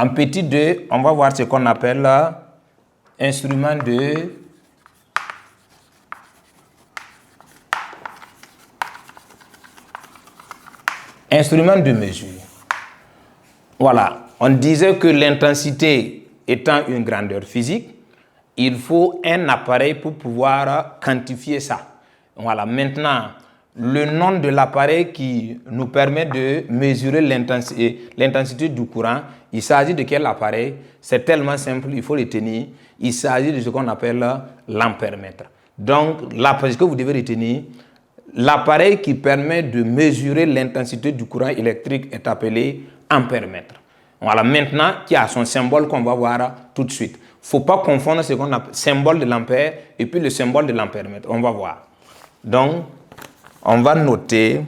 En petit 2, on va voir ce qu'on appelle instrument de mesure. Voilà, on disait que l'intensité étant une grandeur physique, il faut un appareil pour pouvoir quantifier ça. Voilà, maintenant, le nom de l'appareil qui nous permet de mesurer l'intensité du courant, il s'agit de quel appareil? C'est tellement simple, il faut retenir. Il s'agit de ce qu'on appelle l'ampèremètre. Donc, ce que vous devez retenir, l'appareil qui permet de mesurer l'intensité du courant électrique est appelé ampèremètre. Voilà, maintenant, qui a son symbole qu'on va voir tout de suite. Il ne faut pas confondre ce qu'on appelle le symbole de l'ampère et puis le symbole de l'ampèremètre. On va voir. Donc, on va noter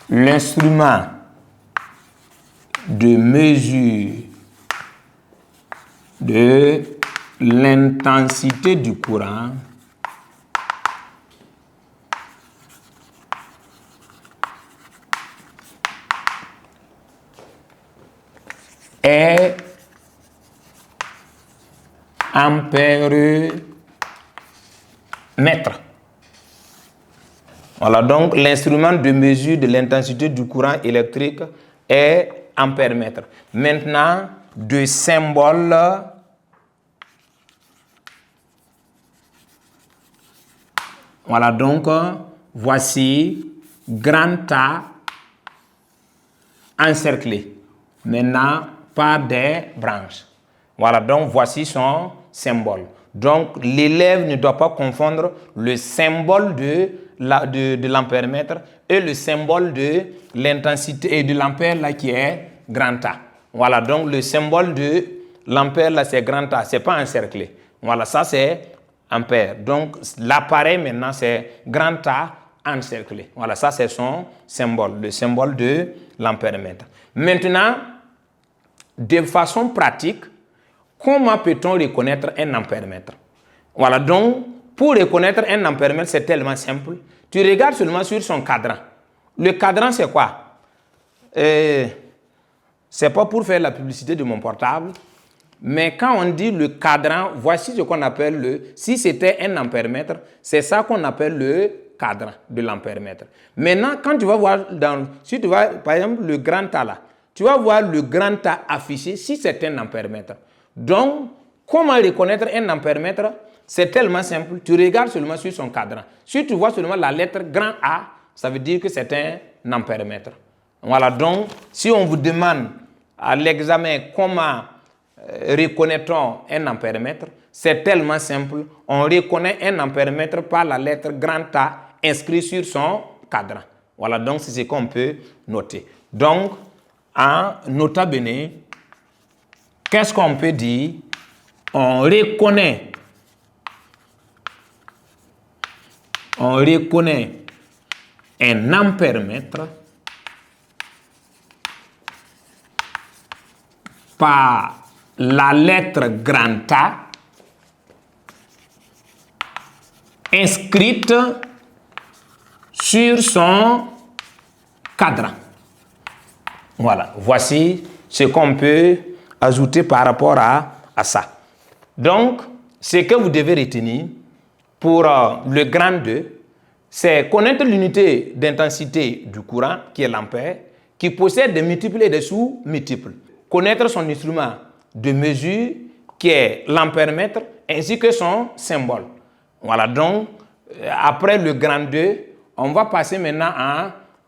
l'instrument de mesure de l'intensité du courant est ampèremètre. Voilà, donc l'instrument de mesure de l'intensité du courant électrique est ampèremètre. Maintenant, de symbole voilà, donc voici grand A encerclé. Maintenant, par des branches. Voilà, donc voici son symbole. Donc, l'élève ne doit pas confondre le symbole de l'ampèremètre et le symbole de l'intensité et de l'ampère là qui est grand A. Voilà, donc le symbole de l'ampère là c'est grand A, c'est pas encerclé. Voilà, ça c'est ampère. Donc, l'appareil maintenant c'est grand A encerclé. Voilà, ça c'est son symbole, le symbole de l'ampèremètre. Maintenant, de façon pratique, comment peut-on reconnaître un ampèremètre? Voilà, donc, pour reconnaître un ampèremètre, c'est tellement simple. Tu regardes seulement sur son cadran. Le cadran, c'est quoi? C'est pas pour faire la publicité de mon portable, mais quand on dit le cadran, voici ce qu'on appelle si c'était un ampèremètre, c'est ça qu'on appelle le cadran de l'ampèremètre. Maintenant, quand tu vas voir, si tu vois, par exemple, le grand A là, tu vas voir le grand A affiché si c'est un ampèremètre. Donc, comment reconnaître un ampèremètre? C'est tellement simple. Tu regardes seulement sur son cadran. Si tu vois seulement la lettre grand A, ça veut dire que c'est un ampèremètre. Voilà, donc, si on vous demande à l'examen comment reconnaît-on un ampèremètre, c'est tellement simple. On reconnaît un ampèremètre par la lettre grand A inscrite sur son cadran. Voilà, donc c'est ce qu'on peut noter. Donc, en nota bene, qu'est-ce qu'on peut dire? On reconnaît un ampèremètre par la lettre grand A inscrite sur son cadran. Voilà, voici ce qu'on peut ajouter par rapport à ça. Donc, ce que vous devez retenir pour le grand 2, c'est connaître l'unité d'intensité du courant, qui est l'ampère, qui possède des multiples et des sous-multiples. Connaître son instrument de mesure, qui est l'ampèremètre, ainsi que son symbole. Voilà, donc, après le grand 2, on va passer maintenant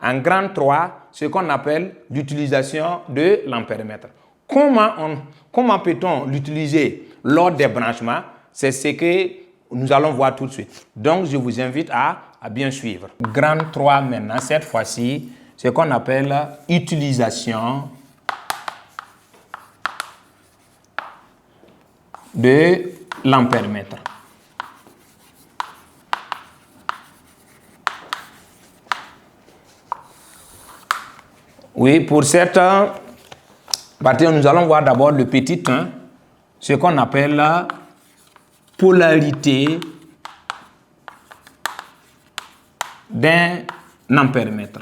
en grand 3, ce qu'on appelle l'utilisation de l'ampèremètre. Comment peut-on l'utiliser lors des branchements? C'est ce que nous allons voir tout de suite. Donc, je vous invite à bien suivre. Grand 3 maintenant, cette fois-ci, ce qu'on appelle utilisation de l'ampèremètre. Oui, pour cette partie, nous allons voir d'abord le petit 1, ce qu'on appelle la polarité d'un ampèremètre.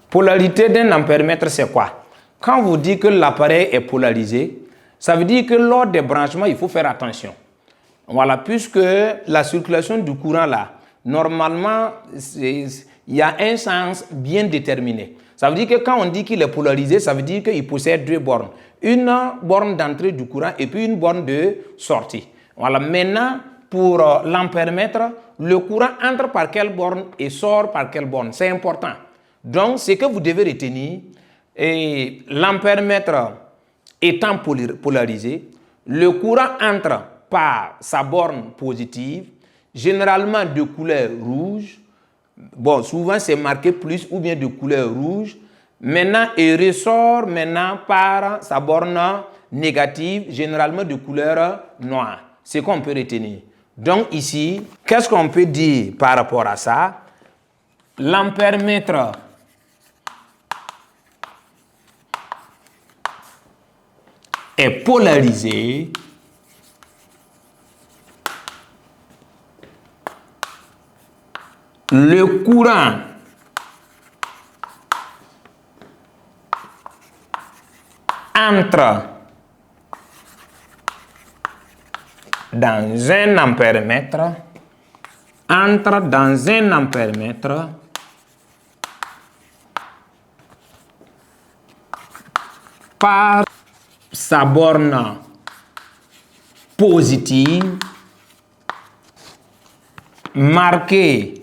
Polarité d'un ampèremètre, c'est quoi? Quand vous dites que l'appareil est polarisé, ça veut dire que lors des branchements, il faut faire attention. Voilà, puisque la circulation du courant là, normalement, il y a un sens bien déterminé. Ça veut dire que quand on dit qu'il est polarisé, ça veut dire qu'il possède deux bornes. Une borne d'entrée du courant et puis une borne de sortie. Voilà, maintenant, pour l'ampèremètre, le courant entre par quelle borne et sort par quelle borne. C'est important. Donc, ce que vous devez retenir, l'ampèremètre étant polarisé, le courant entre par sa borne positive, généralement de couleur rouge. Bon, souvent c'est marqué plus ou bien de couleur rouge. Maintenant, il ressort maintenant par sa borne négative, généralement de couleur noire. C'est ce qu'on peut retenir. Donc ici, qu'est-ce qu'on peut dire par rapport à ça? L'ampèremètre est polarisé le courant entre dans un ampèremètre, par sa borne positive marquée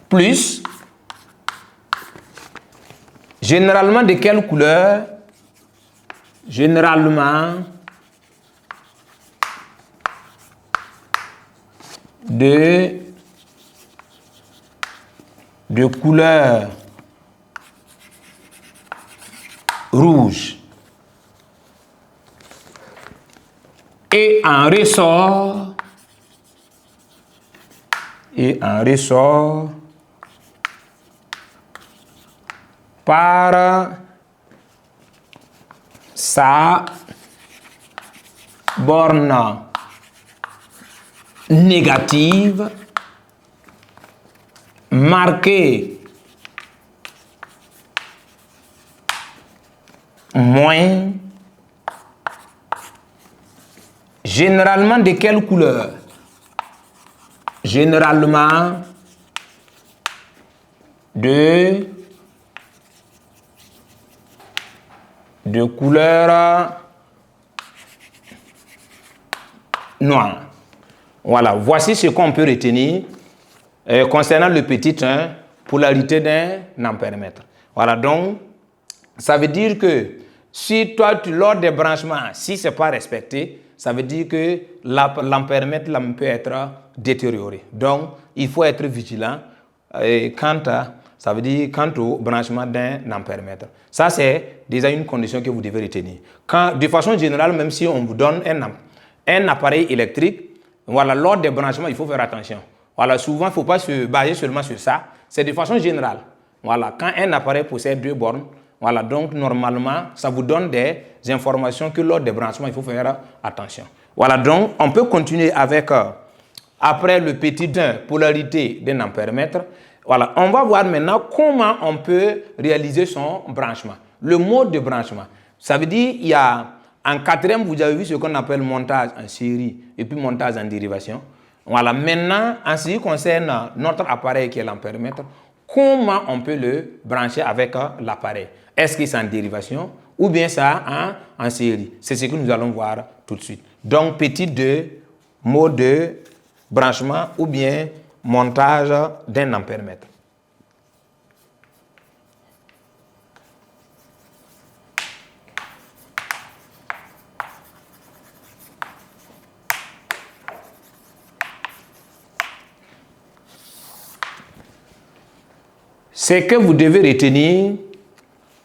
plus, généralement de quelle couleur? Généralement de couleur rouge. Et en ressort par sa borne négative marquée moins, généralement de quelle couleur? Généralement de couleur noire. Voilà, voici ce qu'on peut retenir concernant le petit 1, polarité d'un ampèremètre. Voilà, donc, ça veut dire que si toi, lors des branchements, si ce n'est pas respecté, ça veut dire que l'ampèremètre peut être détérioré. Donc, il faut être vigilant ça veut dire quant au branchement d'un ampèremètre. Ça, c'est déjà une condition que vous devez retenir. De façon générale, même si on vous donne un appareil électrique, voilà, lors des branchements, il faut faire attention. Voilà, souvent, il ne faut pas se baser seulement sur ça. C'est de façon générale. Voilà, quand un appareil possède deux bornes, voilà, donc normalement, ça vous donne des informations que lors des branchements, il faut faire attention. Voilà, donc on peut continuer avec, après le petit 1, polarité d'un ampèremètre. Voilà, on va voir maintenant comment on peut réaliser son branchement. Le mode de branchement, ça veut dire il y a en quatrième, vous avez vu ce qu'on appelle montage en série et puis montage en dérivation. Voilà, maintenant, en ce qui concerne notre appareil qui est l'ampèremètre, comment on peut le brancher avec l'appareil? Est-ce que c'est en dérivation ou bien ça en série? C'est ce que nous allons voir tout de suite. Donc, petit 2, mode de branchement ou bien montage d'un ampèremètre. C'est que vous devez retenir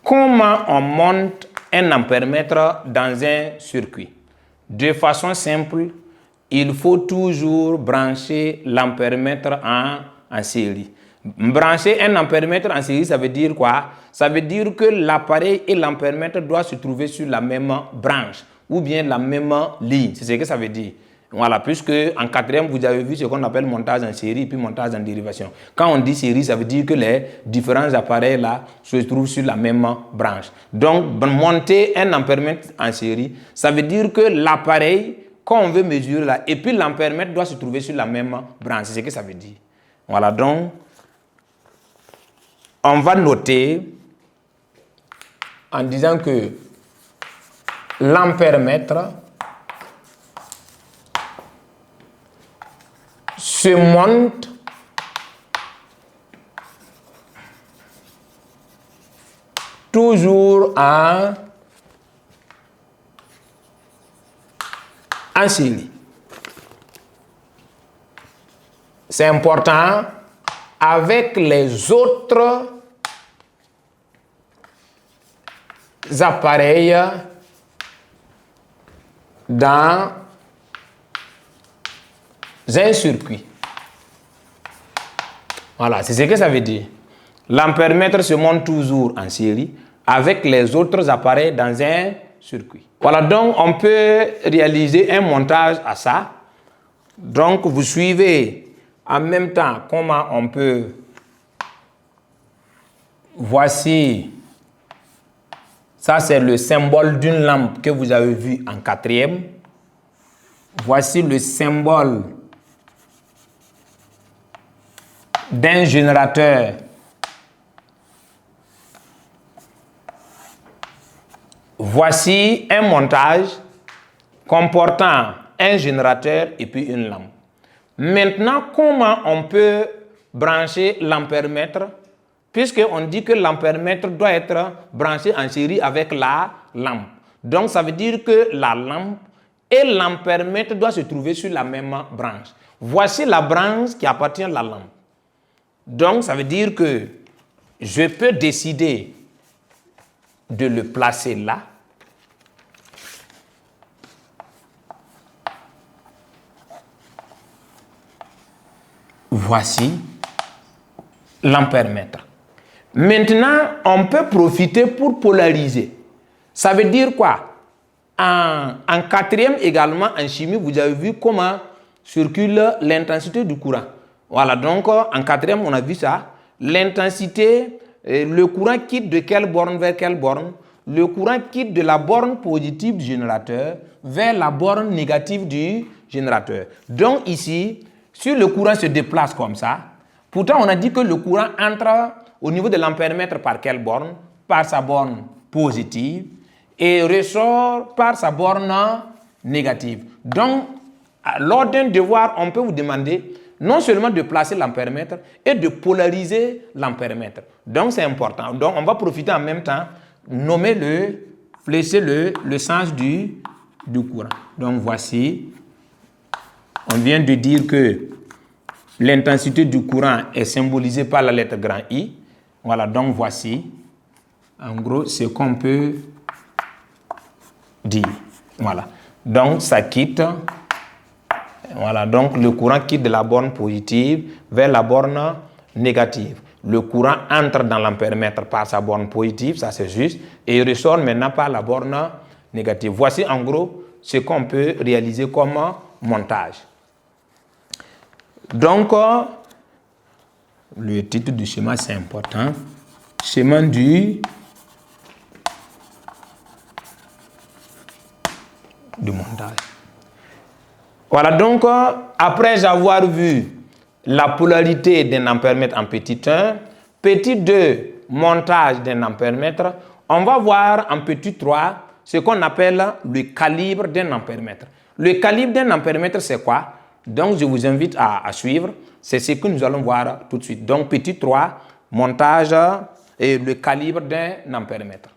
comment on monte un ampèremètre dans un circuit. De façon simple, il faut toujours brancher l'ampèremètre en série. Brancher un ampèremètre en série, ça veut dire quoi? Ça veut dire que l'appareil et l'ampèremètre doivent se trouver sur la même branche ou bien la même ligne. C'est ce que ça veut dire. Voilà, puisque en quatrième, vous avez vu ce qu'on appelle montage en série puis montage en dérivation. Quand on dit série, ça veut dire que les différents appareils là se trouvent sur la même branche. Donc, monter un ampèremètre en série, ça veut dire que l'appareil qu'on veut mesurer là, et puis l'ampèremètre doit se trouver sur la même branche. C'est ce que ça veut dire. Voilà, donc, on va noter en disant que l'ampèremètre se monte toujours en série. C'est important avec les autres appareils dans un circuit. Voilà, c'est ce que ça veut dire. L'ampèremètre se monte toujours en série avec les autres appareils dans un circuit. Voilà, donc on peut réaliser un montage à ça. Donc vous suivez en même temps comment on peut. Voici, ça c'est le symbole d'une lampe que vous avez vu en quatrième. Voici le symbole d'un générateur. Voici un montage comportant un générateur et puis une lampe. Maintenant, comment on peut brancher l'ampèremètre, puisqu'on dit que l'ampèremètre doit être branché en série avec la lampe. Donc, ça veut dire que la lampe et l'ampèremètre doivent se trouver sur la même branche. Voici la branche qui appartient à la lampe. Donc, ça veut dire que je peux décider de le placer là. Voici l'ampèremètre. Maintenant, on peut profiter pour polariser. Ça veut dire quoi? En quatrième également, en chimie, vous avez vu comment circule l'intensité du courant. Voilà, donc en quatrième, on a vu ça. L'intensité, le courant quitte de quelle borne vers quelle borne? Le courant quitte de la borne positive du générateur vers la borne négative du générateur. Donc ici, si le courant se déplace comme ça, pourtant on a dit que le courant entre au niveau de l'ampèremètre par quelle borne? Par sa borne positive et ressort par sa borne négative. Donc, lors d'un devoir, on peut vous demander non seulement de placer l'ampèremètre et de polariser l'ampèremètre. Donc, c'est important. Donc, on va profiter en même temps, flécher le sens du courant. Donc, voici, on vient de dire que l'intensité du courant est symbolisée par la lettre grand I. Voilà, donc voici, en gros, ce qu'on peut dire. Voilà, donc ça quitte. Voilà, donc le courant quitte de la borne positive vers la borne négative. Le courant entre dans l'ampèremètre par sa borne positive, ça c'est juste, et il ressort maintenant par la borne négative. Voici en gros ce qu'on peut réaliser comme montage. Donc, le titre du schéma c'est important. Schéma du montage. Voilà, donc, après avoir vu la polarité d'un ampèremètre en petit 1, petit 2, montage d'un ampèremètre, on va voir en petit 3 ce qu'on appelle le calibre d'un ampèremètre. Le calibre d'un ampèremètre, c'est quoi? Donc, je vous invite à suivre. C'est ce que nous allons voir tout de suite. Donc, petit 3, montage et le calibre d'un ampèremètre.